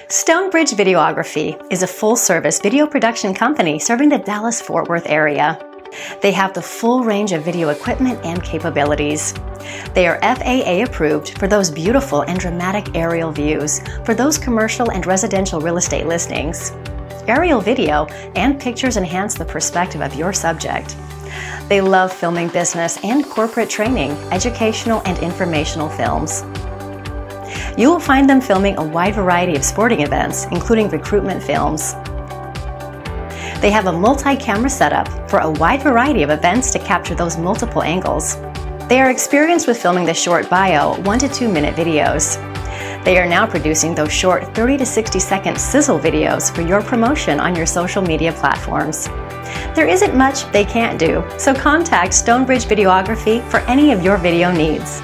Stonebridge Videography is a full-service video production company serving the Dallas-Fort Worth area. They have the full range of video equipment and capabilities. They are FAA approved for those beautiful and dramatic aerial views for those commercial and residential real estate listings. Aerial video and pictures enhance the perspective of your subject. They love filming business and corporate training, educational and informational films. You will find them filming a wide variety of sporting events, including recruitment films. They have a multi-camera setup for a wide variety of events to capture those multiple angles. They are experienced with filming the short bio 1 to 2 minute videos. They are now producing those short 30 to 60 second sizzle videos for your promotion on your social media platforms. There isn't much they can't do, so contact Stonebridge Videography for any of your video needs.